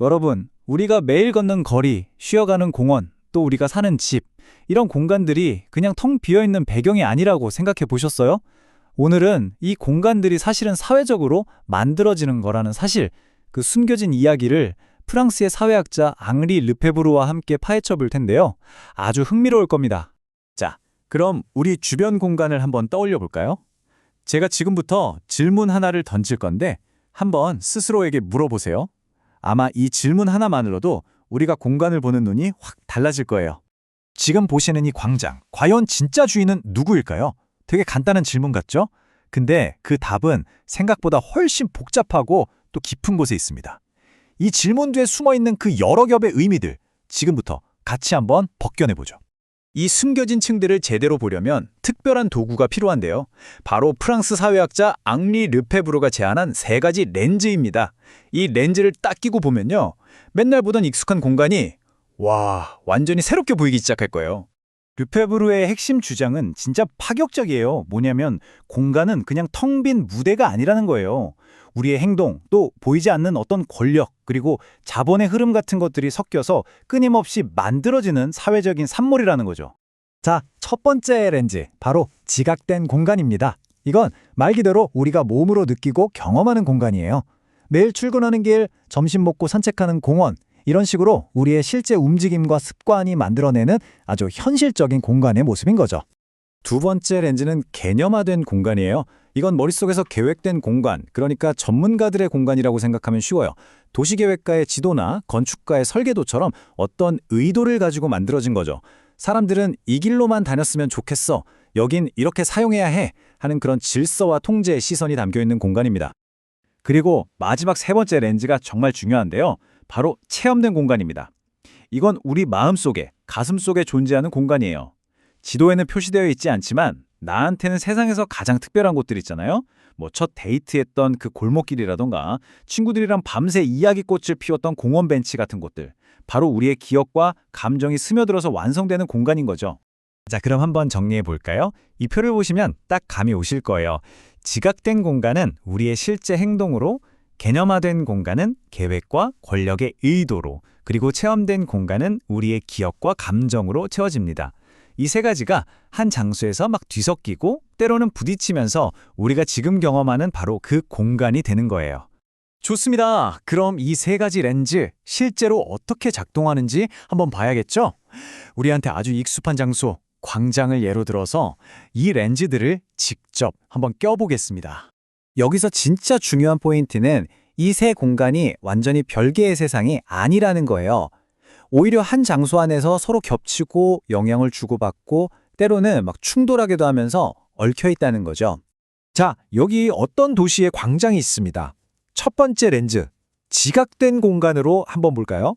여러분, 우리가 매일 걷는 거리, 쉬어가는 공원, 또 우리가 사는 집, 이런 공간들이 그냥 텅 비어있는 배경이 아니라고 생각해 보셨어요? 오늘은 이 공간들이 사실은 사회적으로 만들어지는 거라는 사실, 그 숨겨진 이야기를 프랑스의 사회학자 앙리 르페부르와 함께 파헤쳐 볼 텐데요. 아주 흥미로울 겁니다. 자, 그럼 우리 주변 공간을 한번 떠올려 볼까요? 제가 지금부터 질문 하나를 던질 건데 한번 스스로에게 물어보세요. 아마 이 질문 하나만으로도 우리가 공간을 보는 눈이 확 달라질 거예요. 지금 보시는 이 광장, 과연 진짜 주인은 누구일까요? 되게 간단한 질문 같죠? 근데 그 답은 생각보다 훨씬 복잡하고 또 깊은 곳에 있습니다. 이 질문 뒤에 숨어있는 그 여러 겹의 의미들, 지금부터 같이 한번 벗겨내보죠. 이 숨겨진 층들을 제대로 보려면 특별한 도구가 필요한데요. 바로 프랑스 사회학자 앙리 르페부르가 제안한 세 가지 렌즈입니다. 이 렌즈를 딱 끼고 보면요. 맨날 보던 익숙한 공간이 완전히 새롭게 보이기 시작할 거예요. 르페부르의 핵심 주장은 진짜 파격적이에요. 뭐냐면 공간은 그냥 텅 빈 무대가 아니라는 거예요. 우리의 행동, 또 보이지 않는 어떤 권력, 그리고 자본의 흐름 같은 것들이 섞여서 끊임없이 만들어지는 사회적인 산몰이라는 거죠. 자, 첫 번째 렌즈, 바로 지각된 공간입니다. 이건 말 그대로 우리가 몸으로 느끼고 경험하는 공간이에요. 매일 출근하는 길, 점심 먹고 산책하는 공원, 이런 식으로 우리의 실제 움직임과 습관이 만들어내는 아주 현실적인 공간의 모습인 거죠. 두 번째 렌즈는 개념화된 공간이에요. 이건 머릿속에서 계획된 공간, 그러니까 전문가들의 공간이라고 생각하면 쉬워요. 도시계획가의 지도나 건축가의 설계도처럼 어떤 의도를 가지고 만들어진 거죠. 사람들은 이 길로만 다녔으면 좋겠어, 여긴 이렇게 사용해야 해 하는 그런 질서와 통제의 시선이 담겨있는 공간입니다. 그리고 마지막 세 번째 렌즈가 정말 중요한데요. 바로 체험된 공간입니다. 이건 우리 마음속에, 가슴속에 존재하는 공간이에요. 지도에는 표시되어 있지 않지만 나한테는 세상에서 가장 특별한 곳들 있잖아요. 첫 데이트했던 그 골목길이라던가 친구들이랑 밤새 이야기꽃을 피웠던 공원 벤치 같은 곳들. 바로 우리의 기억과 감정이 스며들어서 완성되는 공간인 거죠. 자, 그럼 한번 정리해 볼까요? 이 표를 보시면 딱 감이 오실 거예요. 지각된 공간은 우리의 실제 행동으로, 개념화된 공간은 계획과 권력의 의도로, 그리고 체험된 공간은 우리의 기억과 감정으로 채워집니다. 이 세 가지가 한 장소에서 막 뒤섞이고 때로는 부딪히면서 우리가 지금 경험하는 바로 그 공간이 되는 거예요. 좋습니다. 그럼 이 세 가지 렌즈 실제로 어떻게 작동하는지 한번 봐야겠죠? 우리한테 아주 익숙한 장소, 광장을 예로 들어서 이 렌즈들을 직접 한번 껴보겠습니다. 여기서 진짜 중요한 포인트는 이 세 공간이 완전히 별개의 세상이 아니라는 거예요. 오히려 한 장소 안에서 서로 겹치고 영향을 주고받고 때로는 막 충돌하기도 하면서 얽혀 있다는 거죠. 자, 여기 어떤 도시의 광장이 있습니다. 첫 번째 렌즈, 지각된 공간으로 한번 볼까요?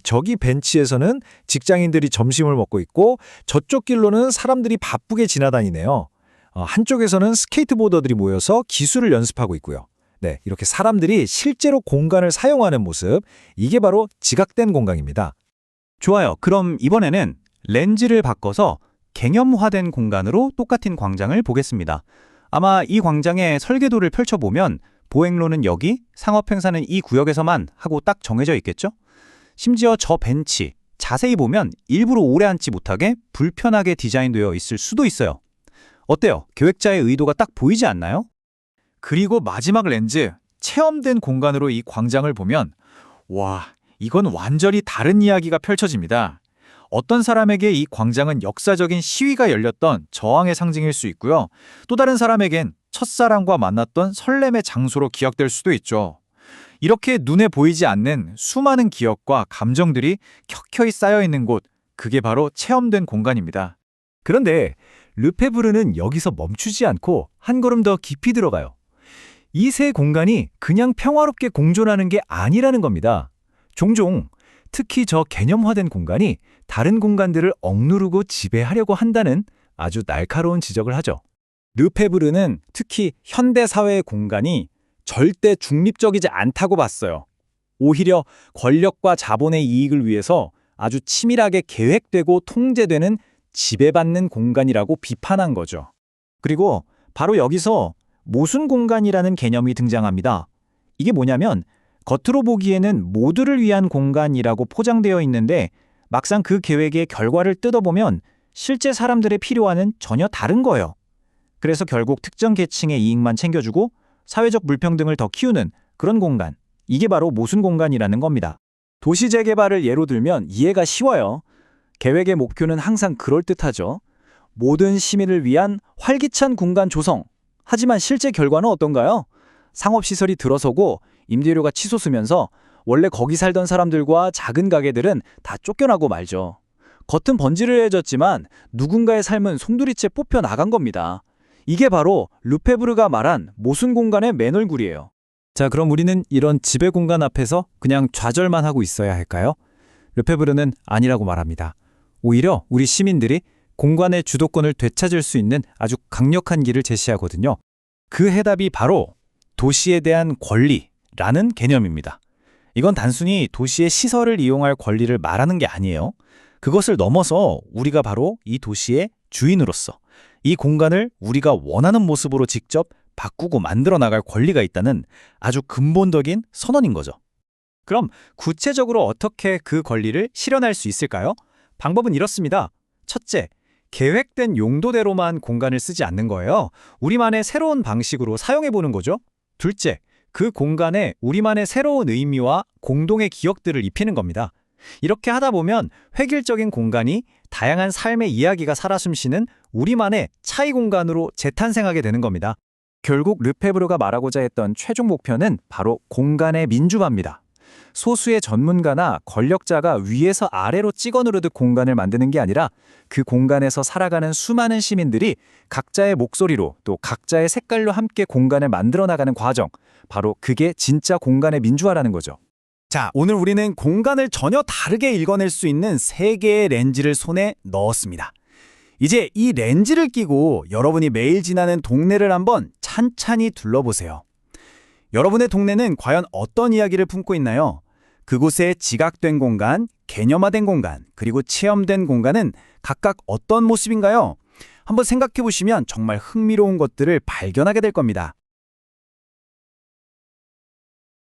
저기 벤치에서는 직장인들이 점심을 먹고 있고 저쪽 길로는 사람들이 바쁘게 지나다니네요. 한쪽에서는 스케이트보더들이 모여서 기술을 연습하고 있고요. 네, 이렇게 사람들이 실제로 공간을 사용하는 모습, 이게 바로 지각된 공간입니다. 좋아요. 그럼 이번에는 렌즈를 바꿔서 개념화된 공간으로 똑같은 광장을 보겠습니다. 아마 이 광장의 설계도를 펼쳐보면 보행로는 여기, 상업행사는 이 구역에서만 하고 딱 정해져 있겠죠? 심지어 저 벤치, 자세히 보면 일부러 오래 앉지 못하게 불편하게 디자인되어 있을 수도 있어요. 어때요? 계획자의 의도가 딱 보이지 않나요? 그리고 마지막 렌즈, 체험된 공간으로 이 광장을 보면 이건 완전히 다른 이야기가 펼쳐집니다. 어떤 사람에게 이 광장은 역사적인 시위가 열렸던 저항의 상징일 수 있고요. 또 다른 사람에겐 첫사랑과 만났던 설렘의 장소로 기억될 수도 있죠. 이렇게 눈에 보이지 않는 수많은 기억과 감정들이 켜켜이 쌓여있는 곳, 그게 바로 체험된 공간입니다. 그런데 르페부르는 여기서 멈추지 않고 한 걸음 더 깊이 들어가요. 이 세 공간이 그냥 평화롭게 공존하는 게 아니라는 겁니다. 종종 특히 저 개념화된 공간이 다른 공간들을 억누르고 지배하려고 한다는 아주 날카로운 지적을 하죠. 르페부르는 특히 현대사회의 공간이 절대 중립적이지 않다고 봤어요. 오히려 권력과 자본의 이익을 위해서 아주 치밀하게 계획되고 통제되는 지배받는 공간이라고 비판한 거죠. 그리고 바로 여기서 모순 공간이라는 개념이 등장합니다. 이게 뭐냐면 겉으로 보기에는 모두를 위한 공간이라고 포장되어 있는데 막상 그 계획의 결과를 뜯어보면 실제 사람들의 필요와는 전혀 다른 거예요. 그래서 결국 특정 계층의 이익만 챙겨주고 사회적 불평등을 더 키우는 그런 공간, 이게 바로 모순 공간이라는 겁니다. 도시 재개발을 예로 들면 이해가 쉬워요. 계획의 목표는 항상 그럴듯하죠. 모든 시민을 위한 활기찬 공간 조성. 하지만 실제 결과는 어떤가요? 상업시설이 들어서고 임대료가 치솟으면서 원래 거기 살던 사람들과 작은 가게들은 다 쫓겨나고 말죠. 겉은 번지르해졌지만 누군가의 삶은 송두리째 뽑혀 나간 겁니다. 이게 바로 르페브르가 말한 모순 공간의 맨 얼굴이에요. 자, 그럼 우리는 이런 지배 공간 앞에서 그냥 좌절만 하고 있어야 할까요? 르페브르는 아니라고 말합니다. 오히려 우리 시민들이 공간의 주도권을 되찾을 수 있는 아주 강력한 길을 제시하거든요. 그 해답이 바로 도시에 대한 권리라는 개념입니다. 이건 단순히 도시의 시설을 이용할 권리를 말하는 게 아니에요. 그것을 넘어서 우리가 바로 이 도시의 주인으로서 이 공간을 우리가 원하는 모습으로 직접 바꾸고 만들어 나갈 권리가 있다는 아주 근본적인 선언인 거죠. 그럼 구체적으로 어떻게 그 권리를 실현할 수 있을까요? 방법은 이렇습니다. 첫째, 계획된 용도대로만 공간을 쓰지 않는 거예요. 우리만의 새로운 방식으로 사용해보는 거죠. 둘째, 그 공간에 우리만의 새로운 의미와 공동의 기억들을 입히는 겁니다. 이렇게 하다 보면 획일적인 공간이 다양한 삶의 이야기가 살아 숨쉬는 우리만의 차이 공간으로 재탄생하게 되는 겁니다. 결국 르페브르가 말하고자 했던 최종 목표는 바로 공간의 민주화입니다. 소수의 전문가나 권력자가 위에서 아래로 찍어 누르듯 공간을 만드는 게 아니라 그 공간에서 살아가는 수많은 시민들이 각자의 목소리로 또 각자의 색깔로 함께 공간을 만들어 나가는 과정, 바로 그게 진짜 공간의 민주화라는 거죠. 자, 오늘 우리는 공간을 전혀 다르게 읽어낼 수 있는 세 개의 렌즈를 손에 넣었습니다. 이제 이 렌즈를 끼고 여러분이 매일 지나는 동네를 한번 찬찬히 둘러보세요. 여러분의 동네는 과연 어떤 이야기를 품고 있나요? 그곳에 지각된 공간, 개념화된 공간, 그리고 체험된 공간은 각각 어떤 모습인가요? 한번 생각해 보시면 정말 흥미로운 것들을 발견하게 될 겁니다.